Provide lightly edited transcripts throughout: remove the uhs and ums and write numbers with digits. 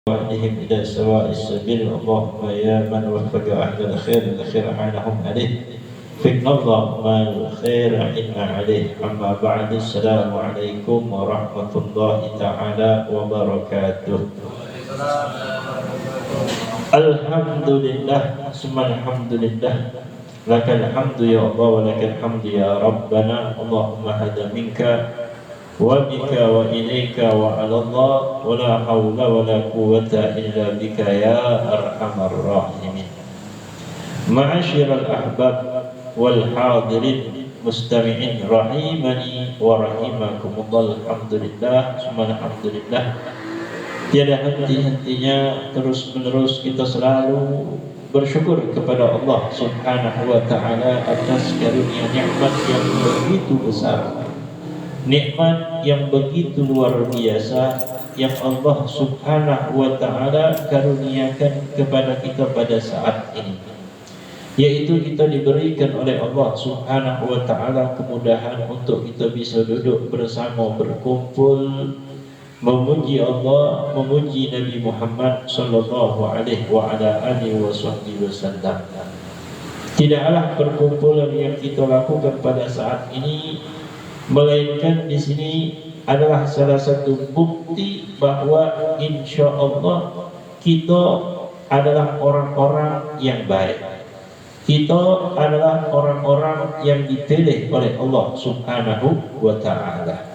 وأهدهم إلى سواء السبيل اللهم يا من وفق أهل الخير الخير عنهم عليه فإن اللهم الخير عنا عليه. أما بعد السلام عليكم ورحمة الله تعالى وبركاته. Alhamdulillah summa alhamdulillah lakal hamdu ya Allah wa lakal hamdu ya Rabbana. Allahumma hada minka wa bika wa ilaika wa ala Allah wa la hawla wa la quwwata illa bika ya arhamar rahimin. Ma'asyiral ahbab wal hadirin mustami'in rahimani wa rahimakumullah. Alhamdulillah summa alhamdulillah. Tiada henti-hentinya terus menerus kita selalu bersyukur kepada Allah Subhanahu wa ta'ala atas karunia nikmat yang begitu besar, nikmat yang begitu luar biasa yang Allah Subhanahu wa ta'ala karuniakan kepada kita pada saat ini, yaitu kita diberikan oleh Allah Subhanahu wa ta'ala kemudahan untuk kita bisa duduk bersama, berkumpul memuji Allah, memuji Nabi Muhammad sallallahu alaihi wa ala alihi wasallam. Tidaklah perkumpulan yang kita lakukan pada saat ini melainkan di sini adalah salah satu bukti bahwa insya Allah kita adalah orang-orang yang baik. Kita adalah orang-orang yang dipilih oleh Allah Subhanahu wa ta'ala.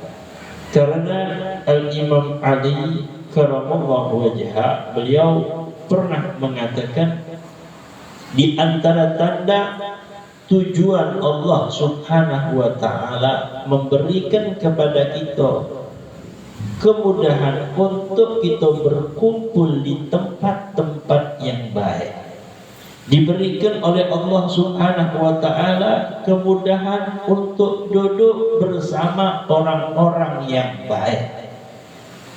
Karena Al-Imam Ali karamallahu wajhah, beliau pernah mengatakan di antara tanda tujuan Allah Subhanahu wa ta'ala memberikan kepada kita kemudahan untuk kita berkumpul di tempat-tempat yang baik. Diberikan oleh Allah Subhanahu wa ta'ala kemudahan untuk duduk bersama orang-orang yang baik.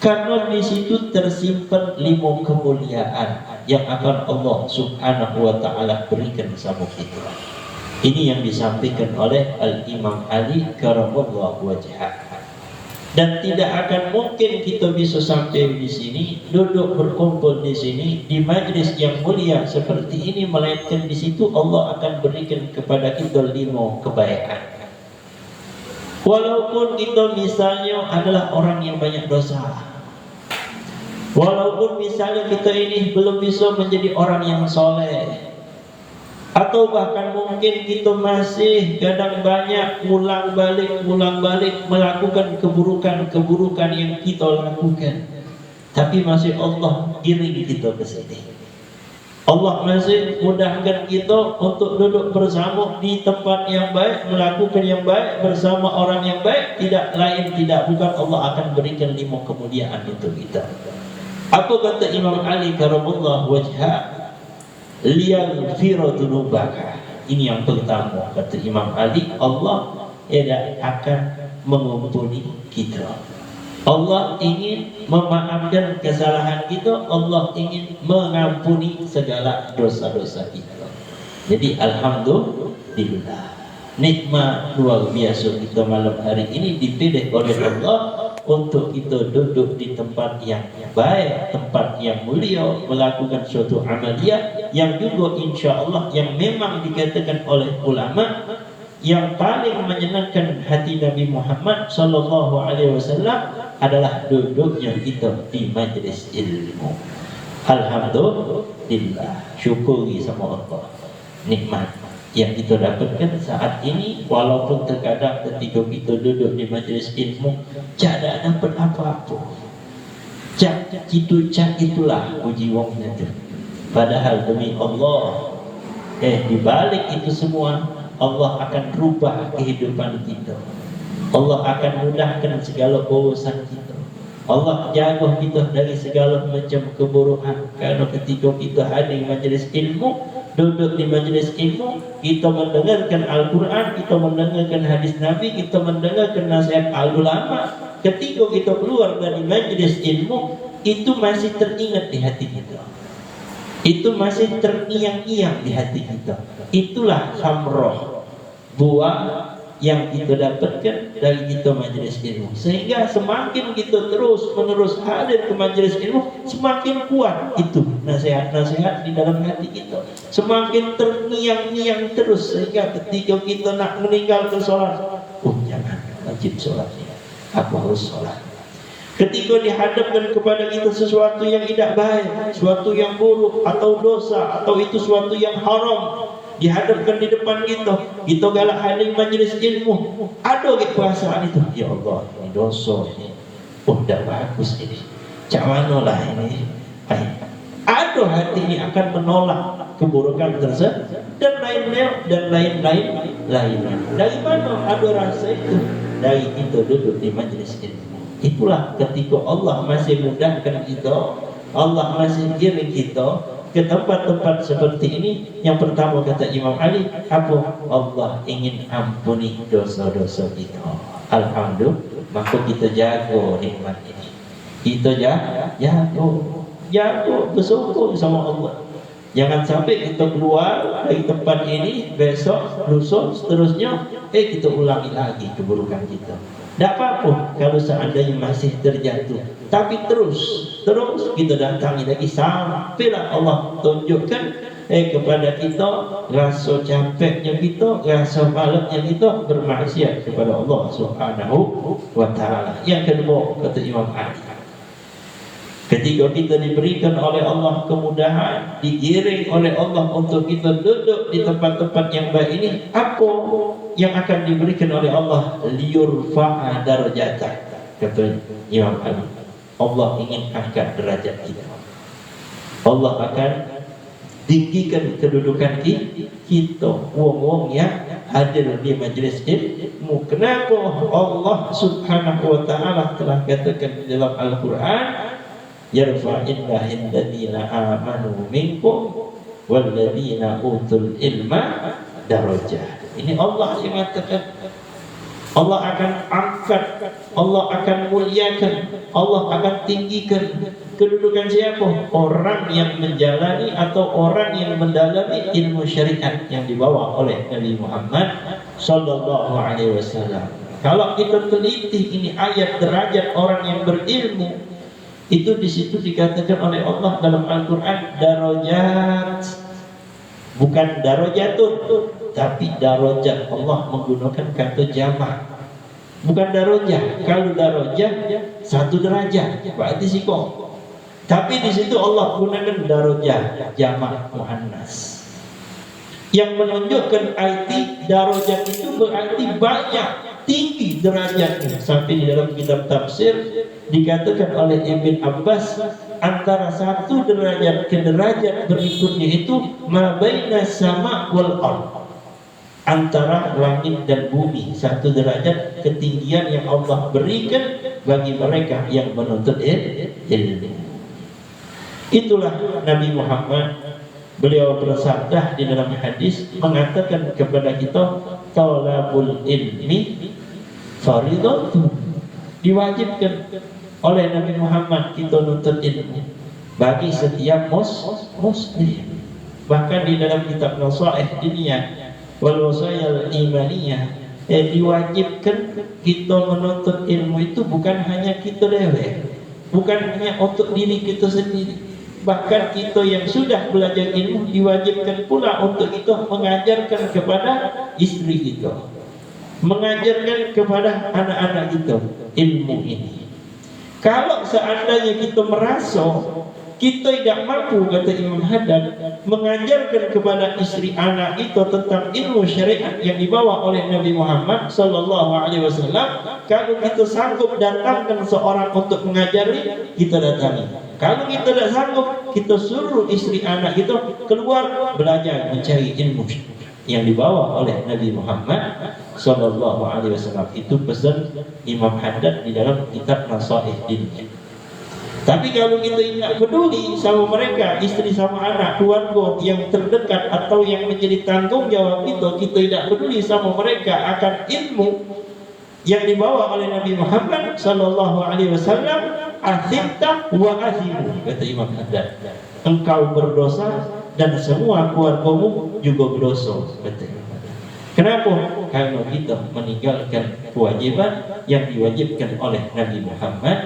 Karena di situ tersimpan 5 kemuliaan yang akan Allah Subhanahu wa ta'ala berikan sama kita. Ini yang disampaikan oleh Al-Imam Ali karamallahu wajhah. Dan tidak akan mungkin kita bisa sampai di sini, duduk berkumpul di sini di majlis yang mulia seperti ini, melainkan di situ Allah akan berikan kepada kita 5 kebaikan. Walaupun kita misalnya adalah orang yang banyak dosa, walaupun misalnya kita ini belum bisa menjadi orang yang soleh, atau bahkan mungkin kita masih kadang banyak ulang balik melakukan keburukan yang kita lakukan, tapi masih Allah giring kita ke sini. Allah masih mudahkan kita untuk duduk bersama di tempat yang baik, melakukan yang baik bersama orang yang baik. Tidak lain tidak bukan Allah akan berikan 5 kemuliaan untuk kita. Apa kata Imam Ali karamallahu wajhah? Liyaghfira dzunubaka. Ini yang pertama kata Imam Ali, Allah akan mengampuni kita. Allah ingin memaafkan kesalahan kita, Allah ingin mengampuni segala dosa-dosa kita. Jadi alhamdulillah, nikmat luar biasa kita malam hari ini dipilih oleh Allah untuk kita duduk di tempat yang baik, tempat yang mulia, melakukan suatu amaliyah yang juga insya Allah yang memang dikatakan oleh ulama yang paling menyenangkan hati Nabi Muhammad sallallahu alaihi wasallam adalah duduknya kita di majlis ilmu. Alhamdulillah, syukuri sama Allah nikmat yang kita dapatkan saat ini. Walaupun terkadang ketika kita duduk di majlis ilmu tidak dapat apa-apa, cak itulah puji wongnya tu. Padahal demi Allah, di balik itu semua Allah akan rubah kehidupan kita. Allah akan mudahkan segala urusan kita. Allah jaga kita dari segala macam keburukan. Karena ketika kita hadir majlis ilmu, duduk di majlis ilmu, kita mendengarkan Al-Quran, kita mendengarkan hadis Nabi, kita mendengarkan nasihat al-ulama. Ketika kita keluar dari majlis ilmu, itu masih teringat di hati kita, itu masih terngiang-ngiang di hati kita. Itulah khamrah, buah yang kita dapatkan dari kita majelis ilmu. Sehingga semakin kita terus menerus hadir ke majelis ilmu, semakin kuat itu nasihat-nasihat di dalam hati kita. Semakin terngiang-ngiang terus, sehingga ketika kita nak meninggalkan sholat, oh jangan, wajib sholat ya, aku harus sholat. Ketika dihadapkan kepada kita sesuatu yang tidak baik, sesuatu yang buruk atau dosa, atau itu sesuatu yang haram, dihadapkan di depan kita, kita galak hadir majlis ilmu, ada ke perasaan itu, ya Allah ini dosa ini, oh dah bagus ini, cak mana lah ini, ada hati ini akan menolak keburukan tersebut dan lain-lain dan lain-lain. Dari mana ada rasa itu? Dari kita duduk di majlis ilmu. Itulah ketika Allah masih mudahkan kita, Allah masih giring kita ke tempat-tempat seperti ini. Yang pertama kata Imam Ali, apa? Allah ingin ampuni dosa-dosa kita. Alhamdulillah, maka kita jaga nikmat ini. Kita jaga bersyukur sama Allah. Jangan sampai kita keluar dari tempat ini, besok, lusa, seterusnya, kita ulangi lagi keburukan kita. Tak apa-apa kalau seandainya masih terjatuh, tapi terus kita datangi lagi sampailah Allah tunjukkan kepada kita rasa capeknya kita, rasa malasnya kita bermaksiat kepada Allah Subhanahu wa taala. Yang kedua kata Imam Ali, ketika kita diberikan oleh Allah kemudahan, digiring oleh Allah untuk kita duduk di tempat-tempat yang baik ini, apa yang akan diberikan oleh Allah? Liyurfa'a darajatah, kata Imam Ali. Allah ingin angkat derajat kita. Allah akan tinggikan kedudukan kita, wong-wong yang hadir di majlis ilmu. Kenapa? Allah Subhanahu wa taala telah katakan di dalam Al-Qur'an, yarfa'illahu alladhina amanu minkum walladhina utul ilma darajat. Ini Allah yang mengatakan Allah akan angkat, Allah akan muliakan, Allah akan tinggikan kedudukan siapa? Orang yang menjalani atau orang yang mendalami ilmu syariat yang dibawa oleh Nabi Muhammad sallallahu alaihi wasallam. Kalau kita teliti ini ayat derajat orang yang berilmu, itu di situ dikatakan oleh Allah dalam Al-Qur'an darajat, bukan darajatun, tapi darajat. Allah menggunakan kata jamak, bukan darajah. Kalau darajah satu derajat berarti siko, tapi di situ Allah gunakan darajah jamak muannas, yang menunjukkan arti darajat itu berarti banyak, tinggi derajatnya. Sampai di dalam kitab tafsir dikatakan oleh Ibn Abbas, antara satu derajat ke derajat berikutnya itu ma baina sama wal ard, antara langit dan bumi, satu derajat ketinggian yang Allah berikan bagi mereka yang menuntut ilmu. Itulah Nabi Muhammad, beliau bersabda di dalam hadis mengatakan kepada kita, talabul ilmi faridatun, diwajibkan oleh Nabi Muhammad kita nuntut ilmu bagi setiap muslim. Bahkan di dalam kitab Nasaih Diniyah wal Wasayil Imaniyah diwajibkan kita menuntut ilmu itu bukan hanya kita dewe, bukan hanya untuk diri kita sendiri. Bahkan kita yang sudah belajar ilmu diwajibkan pula untuk kita mengajarkan kepada istri kita, mengajarkan kepada anak-anak kita ilmu ini. Kalau seandainya kita merasa kita tidak mampu, kata Imam Haddad, mengajarkan kepada istri anak itu tentang ilmu syariat yang dibawa oleh Nabi Muhammad sallallahu alaihi wasallam, kalau kita sanggup datangkan seorang untuk mengajari, kita datangi. Kalau kita tidak sanggup, kita suruh istri anak kita keluar belajar mencari ilmu yang dibawa oleh Nabi Muhammad sallallahu alaihi wasallam. Itu pesan Imam Haddad di dalam kitab Nasaih Diniyah. Tapi kalau kita tidak peduli sama mereka, istri sama anak, keluarga yang terdekat atau yang menjadi tanggung jawab kita tidak peduli sama mereka akan ilmu yang dibawa oleh Nabi Muhammad sallallahu alaihi wasallam, athimta wa athimu, kata Imam Haddad, engkau berdosa dan semua keluargamu juga berdosa, kata Imam Haddad. Kenapa? Karena kita meninggalkan kewajiban yang diwajibkan oleh Nabi Muhammad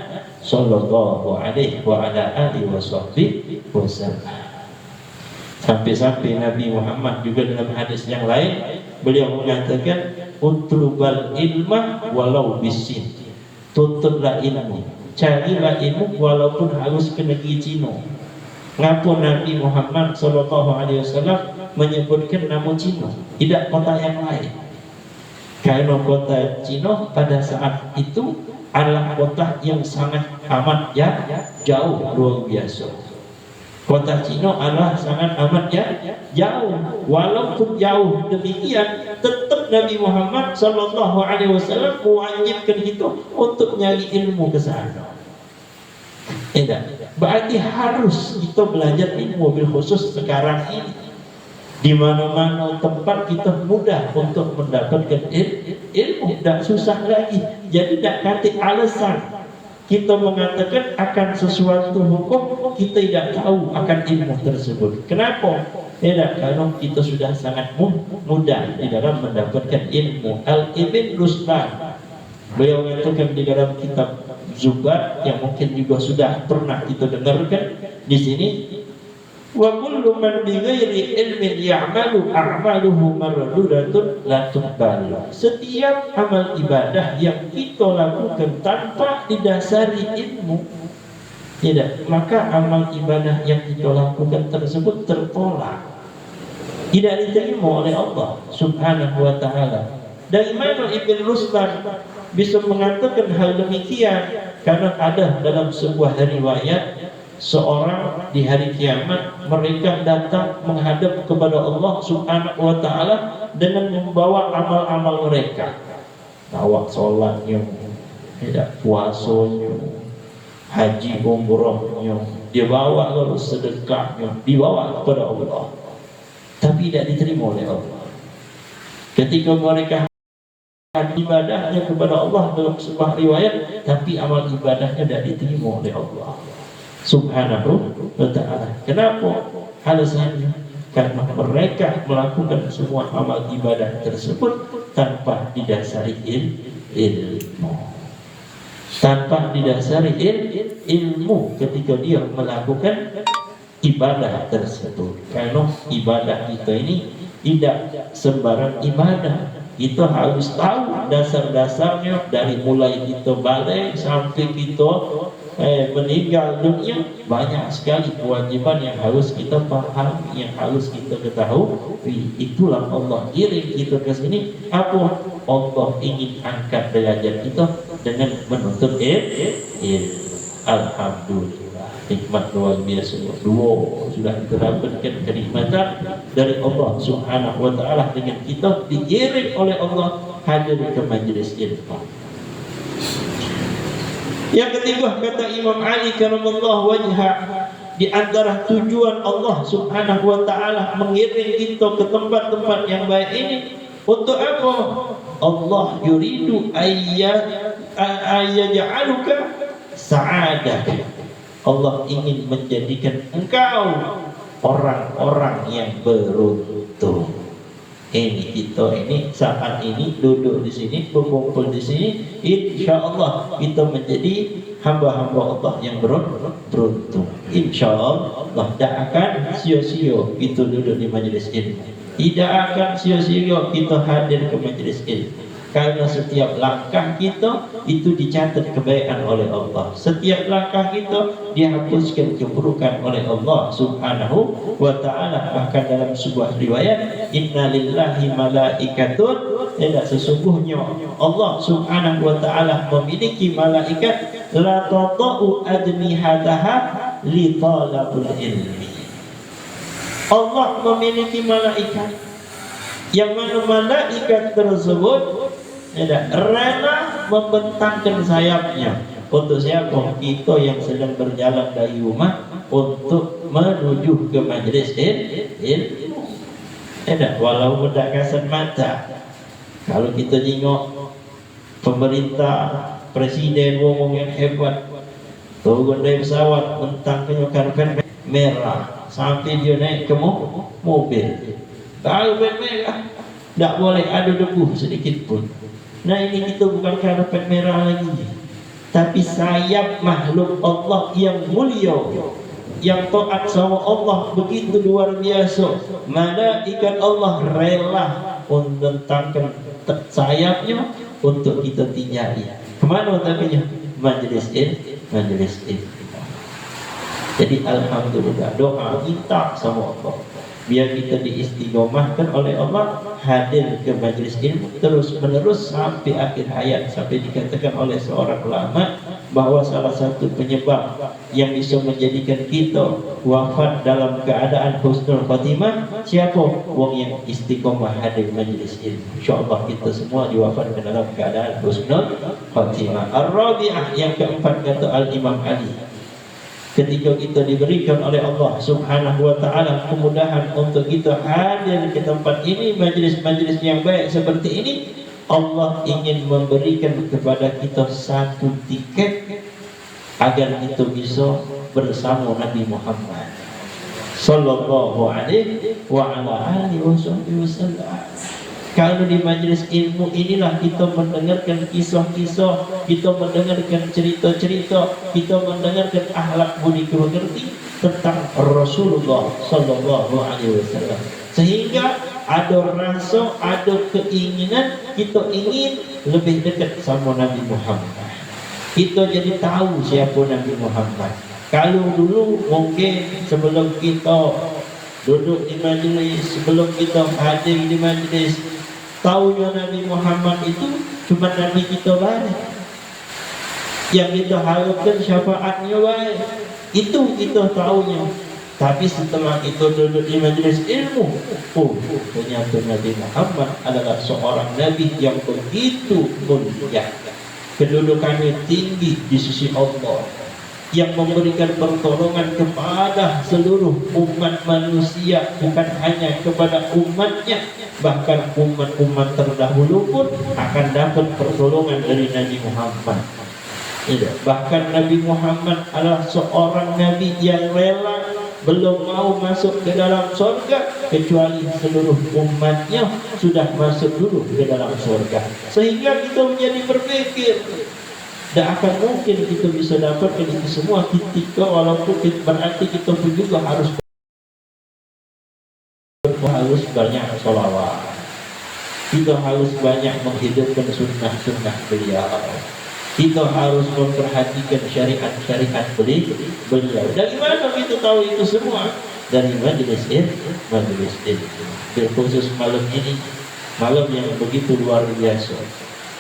sallallahu alaihi wa ala alihi wasallam. Sampai-sampai Nabi Muhammad juga dalam hadis yang lain beliau mengatakan utlubal ilma walau bisin. Tuntutlah ilmu, carilah ilmu walaupun harus ke negeri Cina. Ngapa Nabi Muhammad sallallahu alaihi wasallam menyebutkan nama Cina, tidak kota yang lain? Karena kota Cina pada saat itu adalah kota yang sangat amat jauh, luar biasa. Kota Cina adalah sangat amat jauh. Walaupun jauh demikian, tetap Nabi Muhammad sallallahu alaihi wasallam mewajibkan kita untuk nyari ilmu ke sana. Berarti harus kita belajar ilmu, bil khusus sekarang ini. Di mana-mana tempat kita mudah untuk mendapatkan ilmu, tidak susah lagi. Jadi tidak kata alasan kita mengatakan akan sesuatu hukum kita tidak tahu akan ilmu tersebut. Kenapa? Tidak, karena kita sudah sangat mudah di dalam mendapatkan ilmu. Al-Ibn Ruslan beliau mengatakan di dalam kitab Zubat yang mungkin juga sudah pernah kita dengarkan di sini, wa kullu man bi ghairi ilmin ya'malu a'maluhu mardudatun la tuqbal. Setiap amal ibadah yang kita lakukan tanpa didasari ilmu, tidak, maka amal ibadah yang kita lakukan tersebut tertolak, tidak diterima oleh Allah Subhanahu wa taala. Dari mana Ibn Ruslan bisa mengatakan hal demikian? Karena ada dalam sebuah riwayat, seorang di hari kiamat mereka datang menghadap kepada Allah Subhanahu wa taala dengan membawa amal-amal mereka, bawa sholatnya, tidak puasanya, haji umrohnya, dibawa lalu sedekahnya, dibawa kepada Allah, tapi tidak diterima oleh Allah. Ketika mereka ibadahnya kepada Allah dalam sebuah riwayat, tapi amal ibadahnya tidak diterima oleh Allah Subhanahu wa ta'ala. Kenapa? Alasannya karena mereka melakukan semua amal ibadah tersebut tanpa didasari ilmu. Tanpa didasari ilmu ketika dia melakukan ibadah tersebut. Karena ibadah kita ini tidak sembarang ibadah. Kita harus tahu dasar-dasarnya, dari mulai kita balik sampai kita meninggal dunia. Banyak sekali kewajiban yang harus kita pahami, yang harus kita ketahui. Itulah Allah kirim kita ke sini. Apa? Allah ingin angkat derajat kita dengan menuntut ilmu. Alhamdulillah, nikmat luar biasa. Sudah diterapkan kenikmatan dari Allah Subhanahu wa ta'ala dengan kita dikirim oleh Allah hadir ke majlis ilmu. Yang ketiga, kata Imam Ali karamallahu wajhah, di antara tujuan Allah Subhanahu wa ta'ala mengirim kita ke tempat-tempat yang baik ini untuk apa? Allah yuridu ayyaj'aluka sa'adah. Allah ingin menjadikan engkau orang-orang yang beruntung. Ini kita ini saat ini duduk di sini, berkumpul di sini, insya Allah kita menjadi hamba-hamba Allah yang beruntung. Insya Allah tidak akan sia-sia kita duduk di majlis ilmu. Tidak akan sia-sia kita hadir ke majlis ilmu. Karena setiap langkah kita itu dicatat kebaikan oleh Allah. Setiap langkah kita dihapuskan keburukan oleh Allah Subhanahu wa ta'ala. Bahkan dalam sebuah riwayat, inna lillahi malaikatun, tidak, sesungguhnya Allah Subhanahu wa ta'ala memiliki malaikat la tata'u adnihataha li talabul ilmi. Allah memiliki malaikat yang mana malaikat tersebut rela membentangkan sayapnya untuk siapa? Kita yang sedang berjalan dari rumah untuk menuju ke majlis ilmu. Walaupun tidak kasat mata, kalau kita tengok pemerintah, presiden ngomong yang hebat, turun dari pesawat bentangkan karpet merah sampai dia naik ke mobil, kalau merah Tidak boleh ada debu sedikit pun. Nah ini kita bukan karpet merah lagi, tapi sayap makhluk Allah yang mulia, yang taat sama Allah begitu luar biasa. Malaikat Allah rela membentangkan sayapnya untuk kita tinggali. Kemana tapinya? Majelis ilmu. Jadi alhamdulillah, doa kita sama Allah biar kita diistiqomahkan oleh Allah hadir ke majelis ilmu terus menerus sampai akhir hayat, sampai dikatakan oleh seorang ulama bahwa salah satu penyebab yang bisa menjadikan kita wafat dalam keadaan husnul khatimah siapa? Wong yang istiqomah hadir majelis ilmu. Insyaallah kita semua diwafatkan dalam keadaan husnul khatimah. Ar-rabi'ah, yang keempat, kata Al-Imam Ali, ketika kita diberikan oleh Allah Subhanahu wa ta'ala kemudahan untuk kita hadir ke tempat ini, majlis-majlis yang baik seperti ini, Allah ingin memberikan kepada kita satu tiket agar kita bisa bersama Nabi Muhammad sallallahu alaihi wa ala alihi wasallam. Kalau di majelis ilmu inilah kita mendengarkan kisah-kisah, kita mendengarkan cerita-cerita, kita mendengarkan akhlak budi pekerti tentang Rasulullah sallallahu alaihi wasallam. Sehingga ada rasa, ada keinginan kita ingin lebih dekat sama Nabi Muhammad. Kita jadi tahu siapa Nabi Muhammad. Kalau dulu mungkin sebelum kita duduk di majelis, sebelum kita hadir di majelis, taunya Nabi Muhammad itu cuma Nabi kita baik, yang kita harapkan syafaatnya baik, itu kita taunya. Tapi setelah itu duduk di majelis ilmu, ternyata Nabi Muhammad adalah seorang Nabi yang begitu mulia, kedudukannya tinggi di sisi Allah, yang memberikan pertolongan kepada seluruh umat manusia, bukan hanya kepada umatnya, bahkan umat-umat terdahulu pun akan dapat pertolongan dari Nabi Muhammad. Bahkan Nabi Muhammad adalah seorang Nabi yang rela belum mau masuk ke dalam surga kecuali seluruh umatnya sudah masuk dulu ke dalam surga. Sehingga kita menjadi berpikir, tidak akan mungkin kita bisa dapatkan itu semua ketika walaupun berarti kita pun juga harus banyak sholawat, kita harus banyak menghidupkan sunnah-sunnah beliau, kita harus memperhatikan syariat-syariat beliau. Dari mana kita tahu itu semua? Dari majelis ilmu. Khusus malam ini, malam yang begitu luar biasa,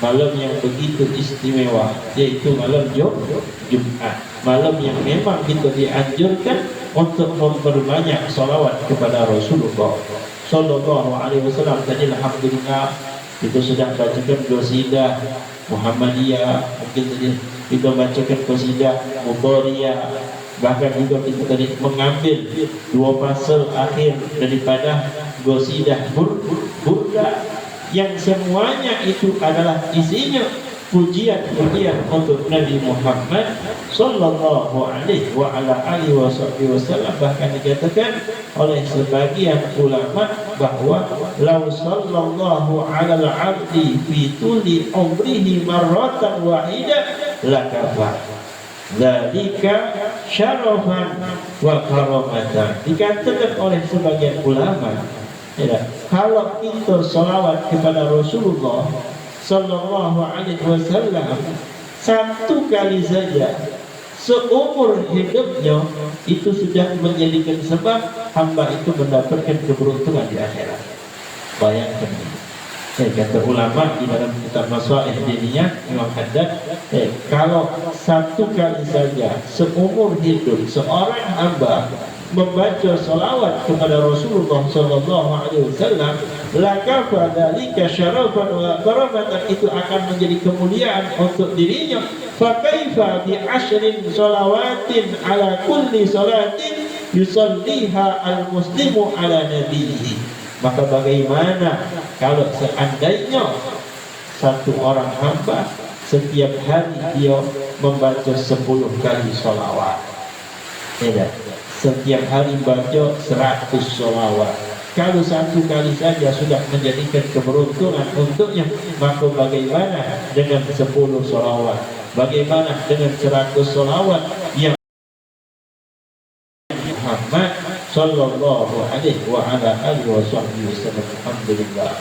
malam yang begitu istimewa, yaitu malam Jumat, malam yang memang kita dianjurkan untuk memperbanyak salawat kepada Rasulullah sallallahu alaihi wasallam. Tadi alhamdulillah kita sudah bacakan qasidah Muhammadiyah, mungkin tadi kita bacakan qasidah Mubariyah, bahkan juga kita tadi mengambil dua pasal akhir daripada qasidah Burda, yang semuanya itu adalah isinya pujian-pujian untuk Nabi Muhammad sallallahu alaihi wa ala alihi wasallam. Bahkan dikatakan oleh sebagian ulama bahwa law sallallahu ala al-abdi fi tuli umrihi marratan wahidah lakafa dzalika syarafan wa karamatan. Dikatakan oleh sebagian ulama, ya, kalau kita salawat kepada Rasulullah sallallahu alaihi wasallam satu kali saja seumur hidupnya, itu sudah menjadikan sebab hamba itu mendapatkan keberuntungan di akhirat. Bayangkan, kata ulama di dalam kitab Masaih Diniyah Imam Haddad, kalau satu kali saja seumur hidup seorang hamba membaca salawat kepada Rasulullah sallallahu alaihi wasallam, laka fadzalika syarafan wa karamatan, itu akan menjadi kemuliaan untuk dirinya. Fa kaifa bi asyrin salawatin ala kulli salatin yusalliha al-muslimu ala nabiyhi. Maka bagaimana kalau seandainya satu orang hamba setiap hari dia membaca 10 kali salawat, setiap hari baca 100 sholawat, Kalau satu kali saja sudah menjadikan keberuntungan untuknya, maka bagaimana dengan 10 sholawat? Bagaimana dengan 100 sholawat yang Muhammad sallallahu alaihi wa ala alihi wasallam? Alhamdulillah,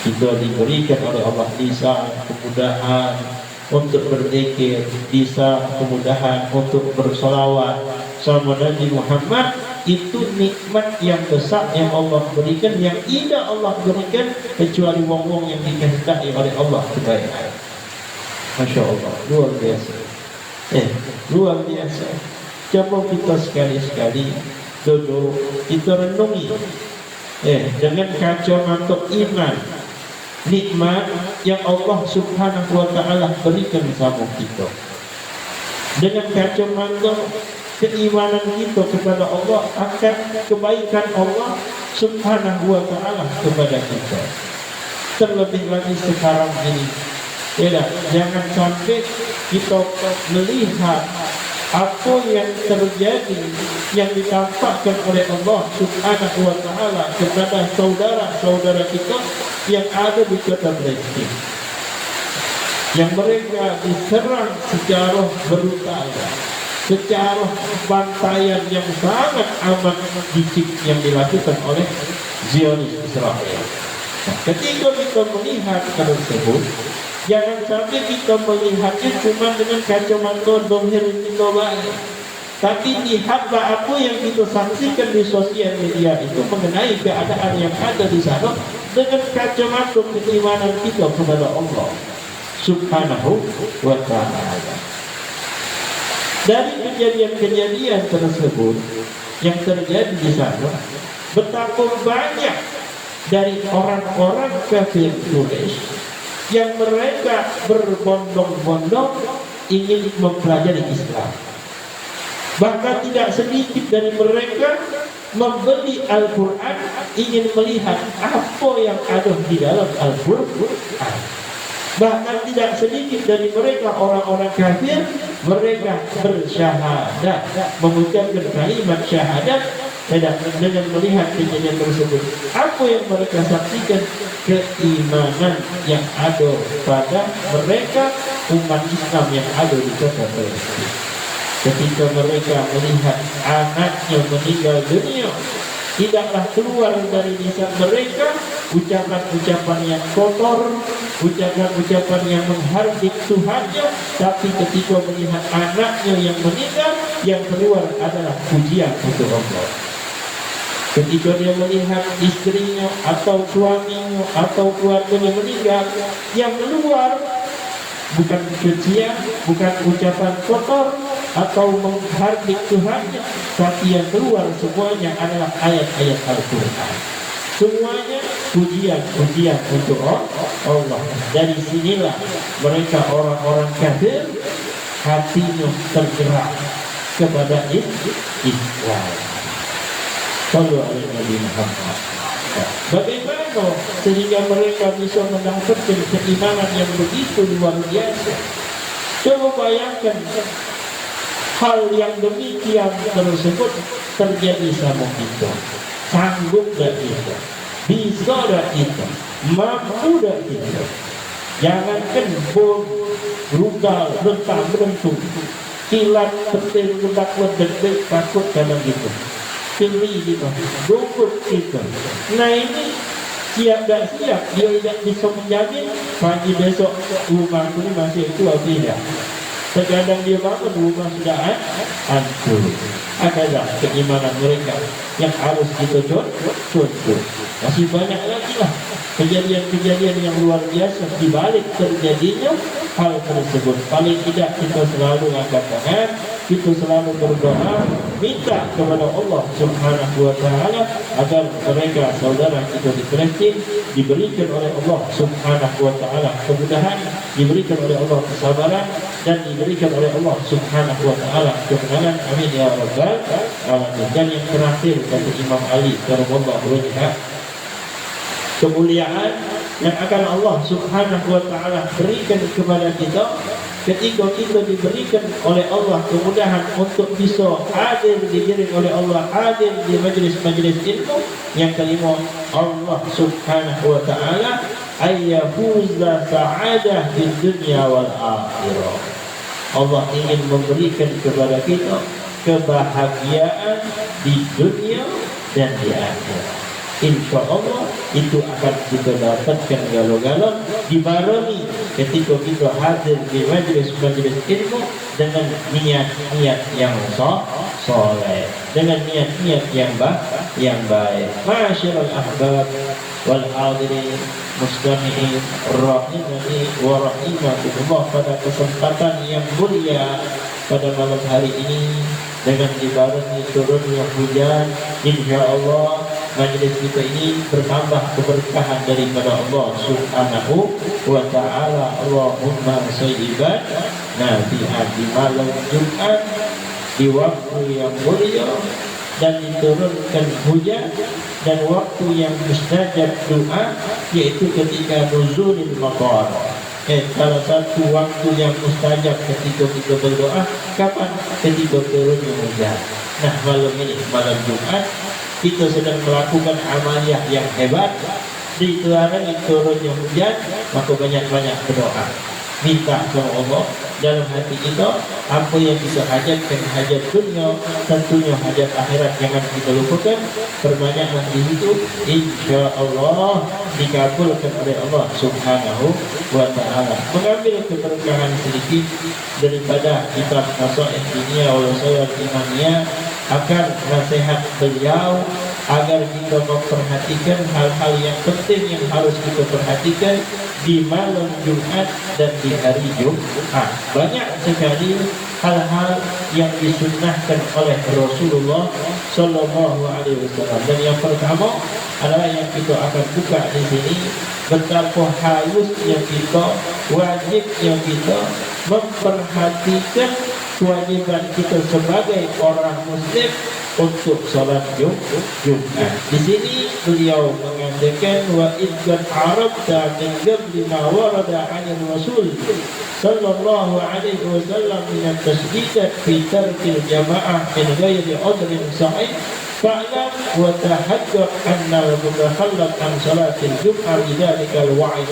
kita diberikan oleh Allah lisan, kemudahan untuk berzikir, bisa kemudahan untuk bersolawat sama Nabi Muhammad. Itu nikmat yang besar yang Allah berikan, yang tidak Allah berikan kecuali wong-wong yang dikehendaki oleh Allah kebaikan. Masya Allah, luar biasa. Luar biasa. Coba kita sekali-sekali duduk, kita renungi dengan kacamata iman, nikmat yang Allah subhanahu wa ta'ala berikan sama kita. Dengan kacamata keimanan kita kepada Allah akan kebaikan Allah subhanahu wa ta'ala kepada kita. Terlebih lagi sekarang ini, jangan sampai kita melihat apa yang terjadi, yang ditampakkan oleh Allah subhanahu wa ta'ala kepada saudara-saudara kita yang ada di kota Palestina, yang mereka diserang secara brutal, secara bantaian yang sangat amat licik yang dilakukan oleh Zionis Israel. Nah, ketika kita melihat tersebut, jangan sampai kita melihatnya cuma dengan kacamata dohir kita baik, tapi lihatlah apa yang kita saksikan di sosial media itu mengenai keadaan yang ada di sana dengan kacamata keimanan kita kepada Allah subhanahu wa ta'ala. Dari kejadian-kejadian tersebut yang terjadi di sana, betapa banyak dari orang-orang kafir Quraisy yang mereka berbondong-bondong ingin mempelajari Islam. Bahkan tidak sedikit dari mereka membeli Al-Quran, ingin melihat apa yang ada di dalam Al-Quran. Bahkan tidak sedikit dari mereka orang-orang kafir, mereka bersyahadat, mengucapkan kalimat syahadat dengan melihat kejadian tersebut. Apa yang mereka saksikan? Keimanan yang ada pada mereka umat Islam yang ada di kota Palestina. Ketika mereka melihat anaknya meninggal dunia, tidaklah keluar dari lisan mereka ucapan-ucapan yang kotor, ucapan-ucapan yang menghardik Tuhannya, tapi ketika melihat anaknya yang meninggal, yang keluar adalah pujian untuk Allah. Ketika dia melihat istrinya atau suaminya atau keluarganya meninggal, yang keluar bukan kebencian, bukan ucapan kotor atau menghardik Tuhannya, tapi yang keluar semuanya adalah ayat-ayat Al-Quran. Semuanya pujian-pujian untuk Allah. Dari sinilah mereka orang-orang kafir hatinya tergerak kepada Islam. Sallu alaihi Nabi Muhammad. Bagaimana sehingga mereka bisa mendapatkan keimanan yang begitu luar biasa? Coba bayangkan hal yang demikian tersebut terjadi sama kita. Sanggup dah kita, bisa dah kita, mampu dah kita. Jangankan bom, rudal, rentak-rentuk, kilat, petir, ledak-ledak, takut dalam gitu. Pilih kita, dukut kita. Nah ini siap tak siap, dia tidak bisa menjamin pagi besok rumah ini masih itu atau tidak. Terkadang dia bangun rumah sudah hancur. Adalah keimanan mereka yang harus kita contoh. Masih banyak lagi lah kejadian-kejadian yang luar biasa di balik terjadinya hal tersebut. Paling tidak kita selalu angkat tangan, kita selalu berdoa, minta kepada Allah subhanahu wa ta'ala agar mereka saudara kita di Palestina diberikan oleh Allah subhanahu wa ta'ala kemudahan, diberikan oleh Allah kesabaran, dan diberikan oleh Allah subhanahu wa ta'ala kemenangan. Amin ya rabbal alamin. Dan yang terakhir kata Imam Ali karamallahu wajhah, kemuliaan yang akan Allah subhanahu wa ta'ala berikan kepada kita ketika kita diberikan oleh Allah kemudahan untuk bisa hadir digiring oleh Allah, hadir di majlis-majlis ilmu. Yang kelima, Allah subhanahu wa ta'ala ayyafuza sa'adah di dunia wal akhirah. Allah ingin memberikan kepada kita kebahagiaan di dunia dan di akhirat. Insya Allah itu akan kita dapatkan galau-galau dibarengi ketika kita hadir di majlis-majlis ilmu dengan niat-niat yang soleh, dengan niat-niat yang baik. Ma'asyiral ahbab wal hadirin mustami'in rahimani wa rahimakumullah, pada kesempatan yang mulia pada malam hari ini dengan dibarengi turunnya hujan, insya Allah majlis kita ini bertambah keberkahan daripada Allah subhanahu wa ta'ala. Allahumma sayyiban nafi'an, di malam Jumat di waktu yang mulia dan diturunkan hujan dan waktu yang mustajab doa, yaitu ketika nuzulil matar. Salah satu waktu yang mustajab ketika kita berdoa kapan? Ketika turunnya hujan. Nah, malam ini malam Jumat kita sedang melakukan amaliyah yang hebat, diterangi turunnya hujan, maka banyak-banyak berdoa, minta sama Allah dalam hati kita apa yang kita hajatkan, hajat dunia, tentunya hajat akhirat jangan kita lupakan. Perbanyaklah di situ, insya Allah dikabulkan oleh Allah subhanahu wa ta'ala. Mengambil keberkahan sedikit daripada kitab Nasaih Dunia oleh saya Imamnya akan nasihat beliau agar kita memperhatikan hal-hal yang penting yang harus kita perhatikan di malam Jumat dan di hari Jumat. Banyak sekali hal-hal yang disunnahkan oleh Rasulullah Sallallahu Alaihi Wasallam. Dan yang pertama adalah yang kita akan buka di sini, betapa halusnya kita, wajibnya kita memperhatikan kewajiban kita sebagai orang Muslim untuk salat Jumat. Di sini beliau mengatakan wa idza arabta min qabli ma warada 'anil Rasul sallallahu alaihi wasallam min at-tasdiq fi tarkil jama'ah min ghairi udrin sahih fa'lam wa tahaqqaq anna al-mutakhallaf an salatil Jum'ah bidzalika al-wa'id.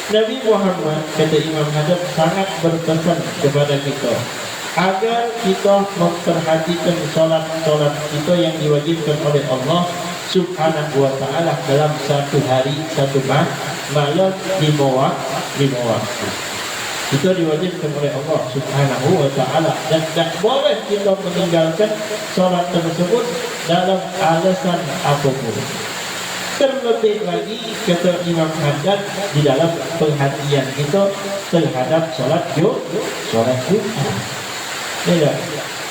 Nabi Muhammad, kata Imam Hadad, sangat berpesan kepada kita agar kita memperhatikan solat-solat kita yang diwajibkan oleh Allah subhanahu wa ta'ala dalam satu hari, satu malam, lima waktu. Itu diwajibkan oleh Allah subhanahu wa ta'ala, dan tak boleh kita meninggalkan solat tersebut dalam alasan apapun. Terlebih lagi, kata Imam Haddad, di dalam perhatian kita terhadap solat Jumat. Tidak,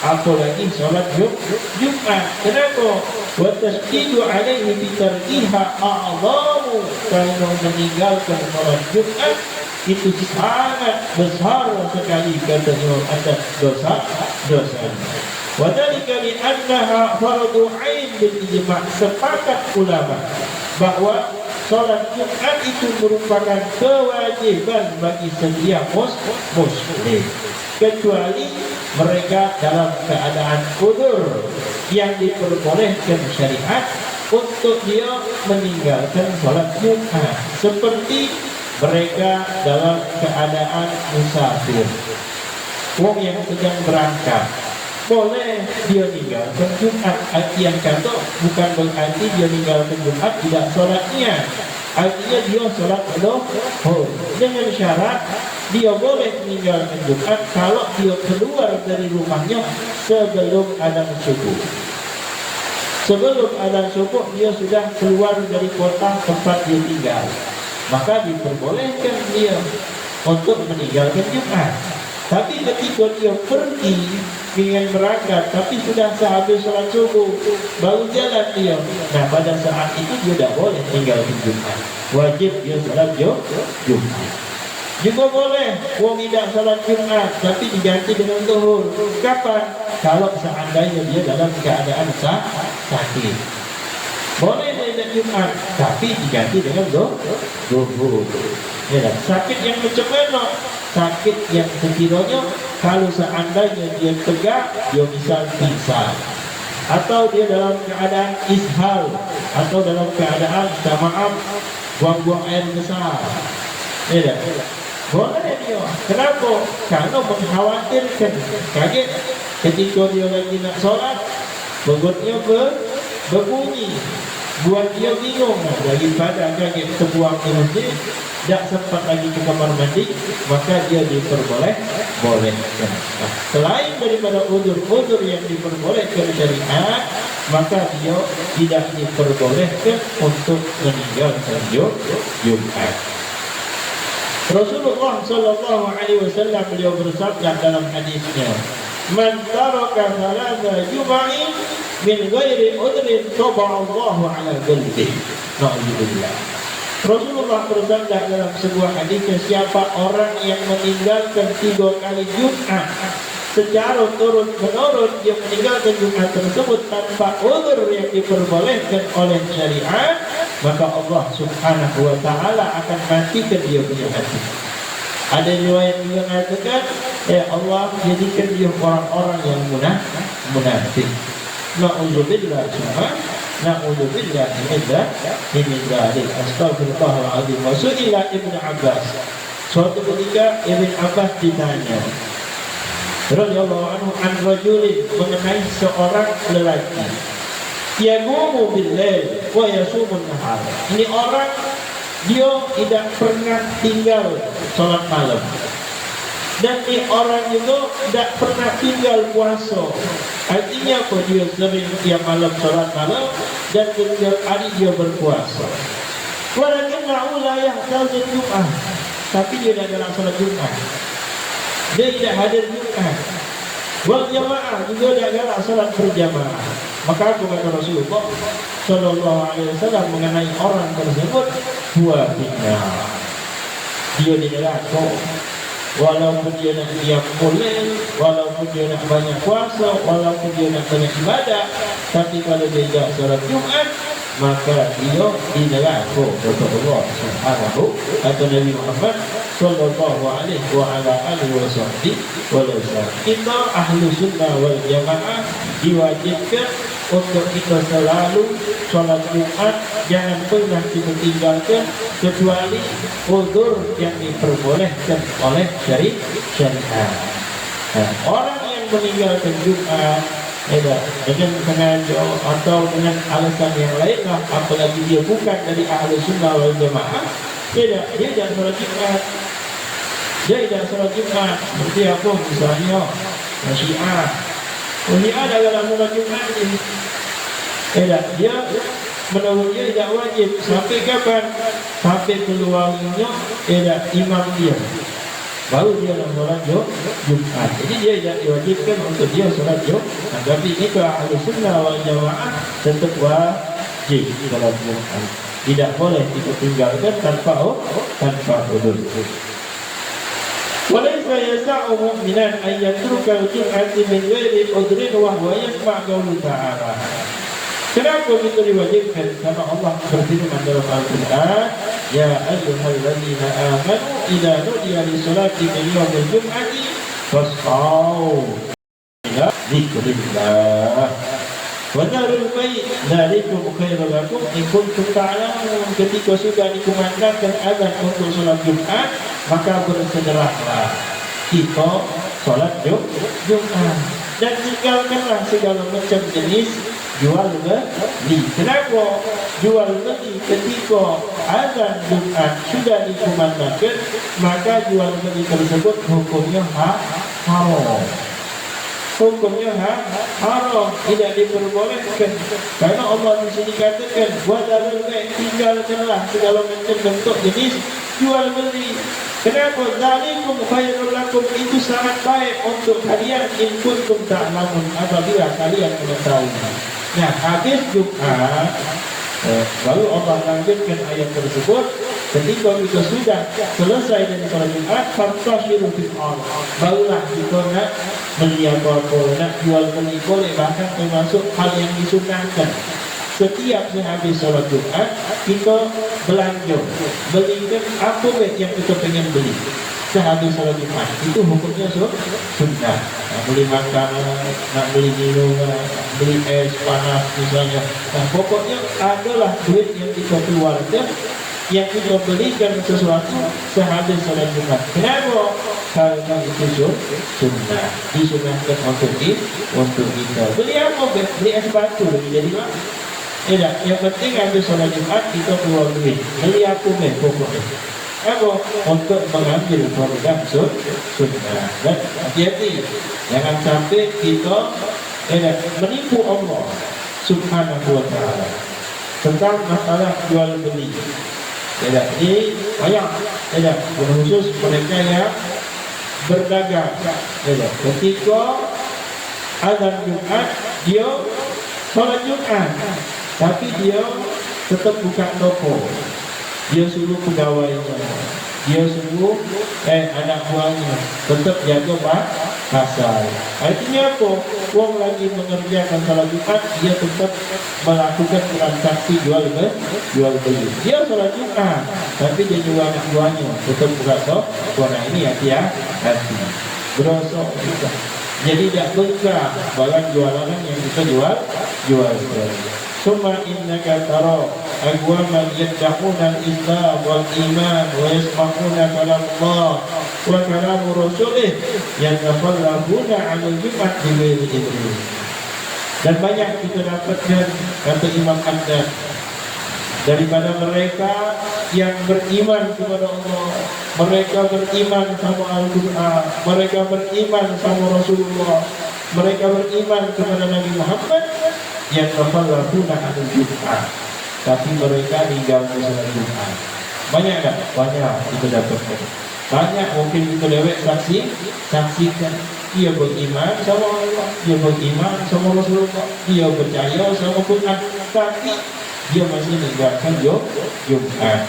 apalagi solat Jumat. Kenapa? Wa tasdidu alaihi bi tarkiha a'zamu, kalau meninggalkan solat Jumat itu sangat besar sekali, kata Imam Haddad, dosa. Wa dzalika li annaha fardhu 'ain bil ijma', sepakat ulama bahwa solat Jumat itu merupakan kewajiban bagi setiap muslim, kecuali mereka dalam keadaan udzur yang diperbolehkan syariat untuk dia meninggalkan solat Jumat, seperti mereka dalam keadaan musafir, wong yang sedang berangkat, boleh dia tinggalkan Jumat. Yang kata bukan berarti dia tinggalkan Jumat tidak solatnya, artinya dia solat zuhur dengan syarat dia boleh meninggalkan Jumat kalau dia keluar dari rumahnya sebelum adzan subuh. Sebelum adzan subuh dia sudah keluar dari kota tempat dia tinggal, maka diperbolehkan dia untuk meninggalkan Jumat. Tapi ketika dia pergi ingin berangkat tapi sudah sehabis sholat subuh baru jalan dia, nah pada saat itu dia tidak boleh tinggalkan Jumat, wajib dia sholat Jumat. Juga boleh wong tidak sholat Jumat tapi diganti dengan zuhur. Kapan? Kalau seandainya dia dalam keadaan sakit, boleh dia tidak Jumat tapi diganti dengan zuhur. Ya, sakit yang macam mana? sakit yang sekiranya kalau seandainya dia tegak, dia misal pingsan, atau dia dalam keadaan ishal, atau dalam keadaan maaf buang-buang air besar, ya boleh dia. Kenapa? Karena mengkhawatirkan kaget ketika dia lagi nak solat, perutnya berbunyi, buat dia bingung. Daripada kaget terbuang ke masjid, tak sempat lagi ke kamar mandi, maka dia diperbolehkan. Selain daripada udur-udur yang diperbolehkan syariat, maka dia tidak diperbolehkan untuk meninggalkan Jumat. Rasulullah sallallahu alaihi wasallam beliau bersabda dalam hadisnya, "Man taraka thalatha jum'in min ghairi udrin taba'a Allahu 'ala qalbihi." Na'udzubillah. Rasulullah bersabda dalam sebuah hadisnya, siapa orang yang meninggalkan 3 kali Jumat secara turun-menurun, dia meninggalkan Jumat tersebut tanpa udzur yang diperbolehkan oleh syariat, maka Allah subhanahu wa ta'ala akan matikan dia punya hati. Ada riwayat yang mengatakan, ya Allah jadikan dia orang-orang yang munafik. Na'udzubillah semua. Na'udzubillah min dzalik. Astaghfirullahaladzim. Wa su'ila Ibnu Abbas. Suatu ketika Ibnu Abbas ditanya radhiyallahu anhu an rajulin, mengenai seorang lelaki yaqumu bil-lail wa yasumun nahar. Ini orang dia tidak pernah tinggal salat malam, dan ini orang juga tidak pernah tinggal puasa. Artinya apa? Dia sering tiap malam salat malam dan setiap hari dia berpuasa. Walakin la yahtazil Jum'ah, tapi dia tidak dalam salat Jumat, dia tidak hadir Jumat. Wal jamaah juga tidak galak salat berjamaah. Maka aku kata Rasulullah sallallahu alaihi wasallam mengenai orang tersebut, huwa finnar, dia di neraka. Walaupun dia nak diam mulai, walaupun dia nak banyak puasa, walaupun dia nak banyak ibadah, tapi kalau dia tidak salat Jumat, maka dia di neraka. Kata Allah subhanahu atau Nabi Muhammad sallallahu alaihi wa ala alihi wasallam. Kita ahlu sunnah wal jamaah diwajibkan untuk kita selalu sholat Jumat, jangan pernah kita tinggalkan kecuali udzur yang diperbolehkan oleh syariat. Orang yang meninggalkan Jumat dengan sengaja atau dengan alasan yang lain, apalagi dia bukan dari ahlu sunnah wal jamaah, dia tidak sholat Jumat. Dia tidak sholat Jumat. Seperti apa misalnya Syiah. Syiah dalam sholat Jumat ini, dia menurut dia tidak wajib. Sampai kapan? Sampai keluarnya imam dia, baru dia nak sholat Jumat. Jadi dia tidak diwajibkan untuk dia sholat Jumat. Tapi ini ke ahli sunnah wal jamaah tetap wajib sholat Jumat. Tidak boleh ditinggalkan tanpa udzur. Walaysa yasa'u mu'minan an yatruka al-jum'ata min ghairi udhrin wa huwa yasma' qawlu ta'ala. Kenapa itu diwajibkan? Karena Allah berfirman dalam Al-Quran, ya ayyuhalladzina amanu idza nudiya lis-salati min yaumil jum'ati fas'au ila dzikrillah wa dharul bai' dzalikum khairul lakum in kuntum ta'lamun. Ketika sudah dikumandangkan azan untuk salat Jumat, maka bersegeralah kita salat Jumat dan tinggalkanlah segala macam jenis jual beli. Kenapa jual beli? Ketika azan Jumat sudah dikumandangkan, maka jual beli tersebut hukumnya haram. Hukumnya haram, tidak diperbolehkan. Karena Allah di sini katakan, wadharul bai', tinggalkanlah segala macam bentuk jenis jual beli. Kenapa? Dzalikum khairul lakum, itu sangat baik untuk kalian in kuntum ta'lamun, apabila kalian mengetahui. Nah, habis Jumat baru Allah lanjutkan ayat tersebut. Ketika kita sudah selesai dari salat Jumat, fantashiru fil ardh, barulah kita nak beli apa-apa, nak jual beli boleh, bahkan termasuk hal yang disunahkan. Setiap sehabis salat Jumat kita belanja, belikan apa yang kita pengen beli. sehabis salat Jumat. Itu hukumnya sunnah. Nak beli makanan, nak beli minum, nak beli es panas misalnya. Nah, pokoknya adalah duit yang kita keluarkan, yang kita belikan sesuatu sehabis salat Jumat. Kenapa? Karena itu sunnah. Disunahkan untuk kita. Beli apa? Beli es batu jadi apa? Tidak. Yang penting habis salat Jumat kita keluar duit. Beli apa? Pokoknya. Apa? Untuk mengambil produk sunnah. Dan hati-hati, jangan sampai kita menipu Allah Subhanahu wa ta'ala tentang masalah jual beli. Ini banyak, khusus mereka yang berdagang. Ketika azan Jumat, dia sholat Jumat, tapi dia tetap buka toko. Dia suruh pegawainya, dia suruh anak buahnya tetap jaga pasar. Artinya apa? Wong lagi mengerjakan salat Jumat, dia tetap melakukan transaksi jual beli. Dia salat Jumat, tapi dia jual anak buahnya tetap buka toko. Nah ini hati-hati, berosok kita. Jadi tidak berkah barang jualan yang kita jual. Summa innaka tara aqwaman yad'una al-islam wal iman wa yasma'una kalam Allah wa kalam rasulih yatafallahuna 'ala al-jum'ah bi ghairi. Dan banyak kita dapatkan, kata Imam Haddad, daripada mereka yang beriman kepada Allah, mereka beriman sama Al-Quran, mereka beriman sama Rasulullah, mereka beriman kepada Nabi Muhammad, yang tafallahuna 'ala al-jum'ah, tapi mereka tinggalkan salat Jumat. Banyak kan? Banyak kita dapatkan. Banyak mungkin kita lewat saksikan dia beriman sama Allah, dia beriman sama Rasulullah, dia percaya sama Quran, tapi dia masih meninggalkan Jumat.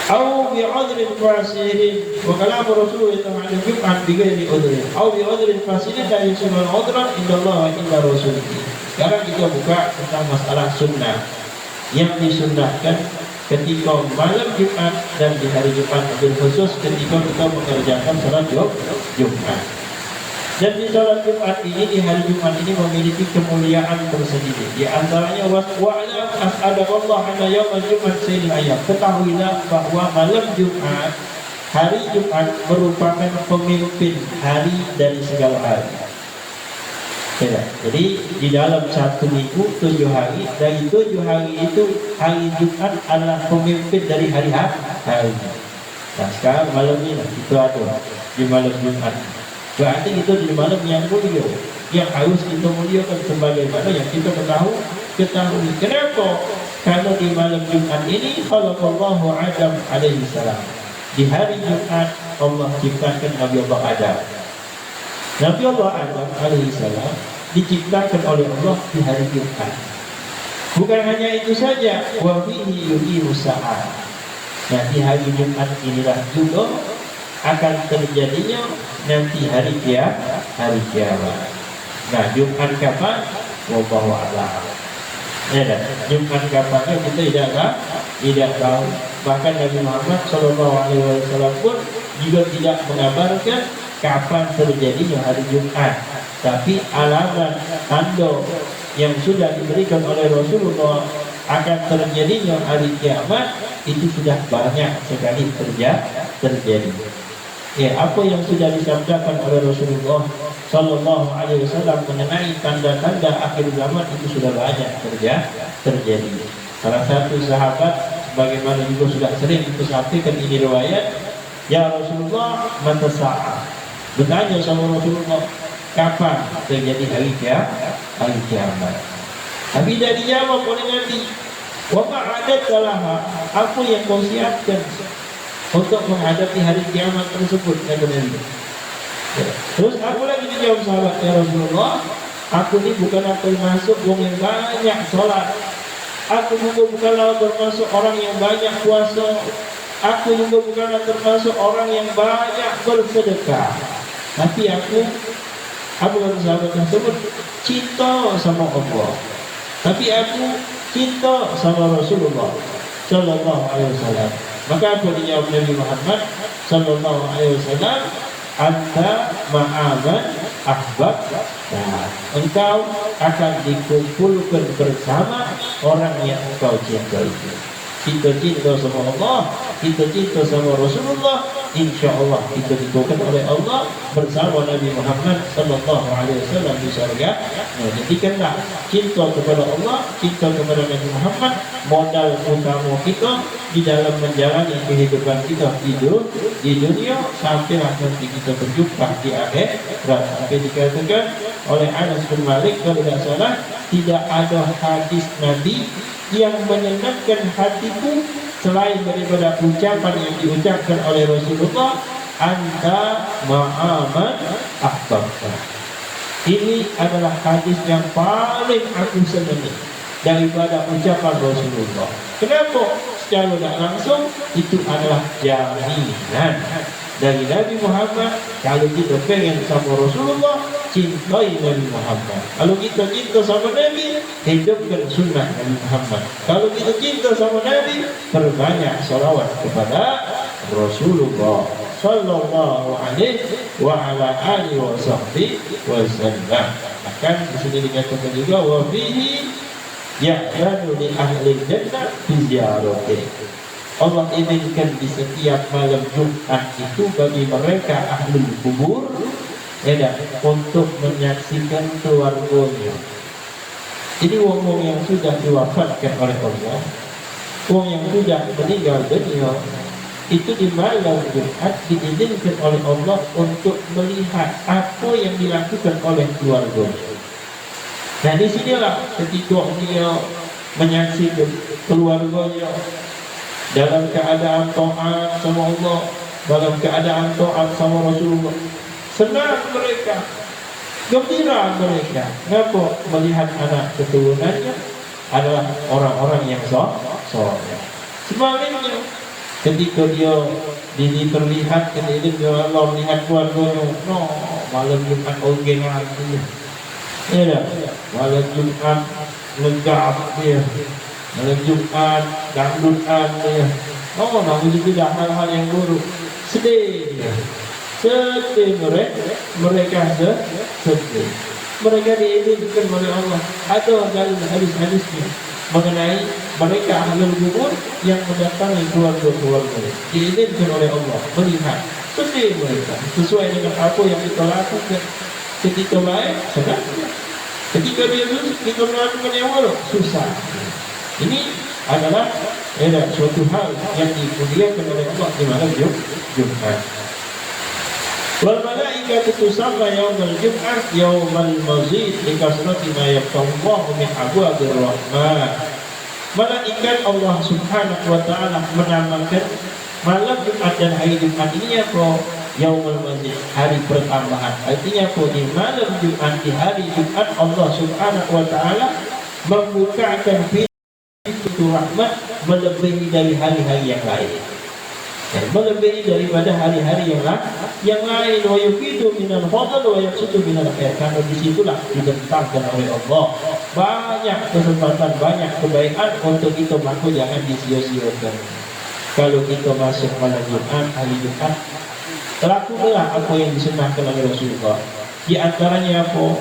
Au bi'udrin fasirin, wa kalam Rasulullah sallallahu alaihi wasallam bighairi udrin. Au bi'udrin fasirin la yusul udran indallah wa inda rasulih. Sekarang kita buka tentang masalah sunnah yang disunnahkan ketika malam Jumat dan di hari Jumat, khusus ketika kita mengerjakan salat Jumat. Dan di salat Jumat ini, di hari Jumat ini memiliki kemuliaan tersendiri. Di antaranya wa'alam as'adakallah anna yawmal Jumat sayyidil ayyam. Ketahuilah bahwa malam Jumat, hari Jumat merupakan pemimpin hari dari segala hari. Jadi di dalam satu minggu 7 hari, dari 7 hari itu hari Jumat adalah pemimpin dari hari-hari. Nah sekarang malam ini kita ada di malam Jumat. Berarti itu di malam yang mulia, yang harus kita muliakan sebagaimana yang kita ketahui. Kenapa? Karena di malam Jumat ini khalaqallahu Adam alaihi salam. Di hari Jumat Allah ciptakan Nabi Allah Adam. Nabi Allah Adam alaihi salam diciptakan oleh Allah di hari Jumat. Bukan hanya itu saja, wa fihi yuqimu sa'ah. Nah, di hari Jumat inilah juga akan terjadinya nanti hari kiamat. Nah, Jumat kapan? Wallahu a'lam. Jumat kapannya kita tidak tahu. Bahkan Nabi Muhammad SAW pun juga tidak mengabarkan kapan terjadinya hari Jumat. Tapi alamat tanda yang sudah diberikan oleh Rasulullah akan terjadinya hari kiamat itu sudah banyak sekali terjadi. Apa yang sudah disabdakan oleh Rasulullah Sallallahu Alaihi Wasallam mengenai tanda-tanda akhir zaman itu sudah banyak terjadi. Salah satu sahabat, bagaimana juga sudah sering itu sampaikan ini riwayat, ya Rasulullah, mata sa'ah. Bertanya sama Rasulullah, kapan terjadi hari kiamat? Tapi dari jawab oleh Nabi, wa ma'adat laha, apa yang kau siapkan untuk menghadapi hari kiamat tersebut, kata Nabi. Terus aku lagi dijawab sahabat, ya Rasulullah, aku ini bukan termasuk orang yang banyak sholat, aku juga bukanlah termasuk orang yang banyak puasa, aku juga bukanlah termasuk orang yang banyak bersedekah, tapi aku kata sahabat tersebut, cinta sama Allah, tapi aku cinta sama Rasulullah. sallallahu alaihi wasallam. Maka apa dijawab Nabi Muhammad sallallahu alaihi wasallam? Anta ma'aman ahbab. Nah, engkau akan dikumpulkan bersama orang yang engkau cintai. Kita cinta sama Allah, kita cinta sama Rasulullah, insya Allah kita dikumpulkan oleh Allah bersama Nabi Muhammad sallallahu alaihi wasallam di surga. Nah, jadikanlah cinta kepada Allah, cinta kepada Nabi Muhammad modal utama kita di dalam menjalani kehidupan kita di dunia sampailah nanti kita berjumpa di akhir. Sampai dikatakan oleh Anas bin Malik kalau tidak salah, tidak ada hadis Nabi yang menyenangkan hatiku selain daripada ucapan yang diucapkan oleh Rasulullah, anta ma'aman ahbabta. Ini adalah hadis yang paling aku senangi daripada ucapan Rasulullah. Kenapa? Secara tidak langsung itu adalah jaminan dari Nabi Muhammad. Kalau kita pengen sama Rasulullah, cintai Nabi Muhammad. Kalau kita cinta sama Nabi, hidupkan sunnah Nabi Muhammad. Kalau kita cinta sama Nabi, perbanyak salawat kepada Rasulullah sallallahu alaihi wa ala alihi wa sahbihi wasallam. Akan di sini dikatakan juga wa fihi ya'lanu li ahli jannah bi ziyarati. Allah izinkan di setiap malam Jumat itu bagi mereka ahli kubur untuk menyaksikan keluarganya. Jadi wong yang sudah diwafatkan oleh Allah, wong yang sudah meninggal dunia, itu di malam Jumat diizinkan oleh Allah untuk melihat apa yang dilakukan oleh keluarganya. Nah, di sinilah ketika dia menyaksikan keluarganya dalam keadaan taat sama Allah, dalam keadaan taat sama Rasulullah, senang mereka, gembira mereka. Kenapa? Melihat anak keturunannya adalah orang-orang yang soleh. Sebaliknya, ketika dia diperlihatkan ini Allah melihat keluarganya, no, malam Jumat organ lagi. Ya, malam Jumat legap dia, malam Jumat dangdutan dia. Oh, namun tidak hal-hal yang buruk, sedih dia. Sedih mereka sedih. Mereka diizinkan oleh Allah. Ada dalam hadis-hadisnya mengenai mereka ahli kubur yang mendatangi keluarga-keluarga, diizinkan oleh Allah melihat sedih mereka sesuai dengan apa yang kita lakukan. Ketika baik senang, ketika dia kita melakukan yang buruk susah. Ini adalah suatu hal yang dimuliakan oleh Allah di malam Jumat. Wal malaikatu tusamma yaumal jum'ah yaumal mazid likasrati ma yaftahu min abwabir rahman. Malaikat Allah Subhanahu wa taala menamakan malam Jumat dan hari Jumat ini apa? Yaumul mazid, hari pertambahan. Artinya apa? Di malam Jumat, di hari Jumat Allah Subhanahu wa taala membukakan pintu rahmat melebihi dari hari-hari yang lain. Melebihi daripada hari-hari yang lain. Wa yufidu minal fadl wa yaqsudu minal khair. Karena disitulah dibentangkan oleh Allah banyak kesempatan, banyak kebaikan untuk kita melakukan, jangan disia-siakan. Kalau kita masuk malam Jumat, hari Jumat, lakukanlah apa yang disunahkan oleh Rasulullah. Di antaranya apa?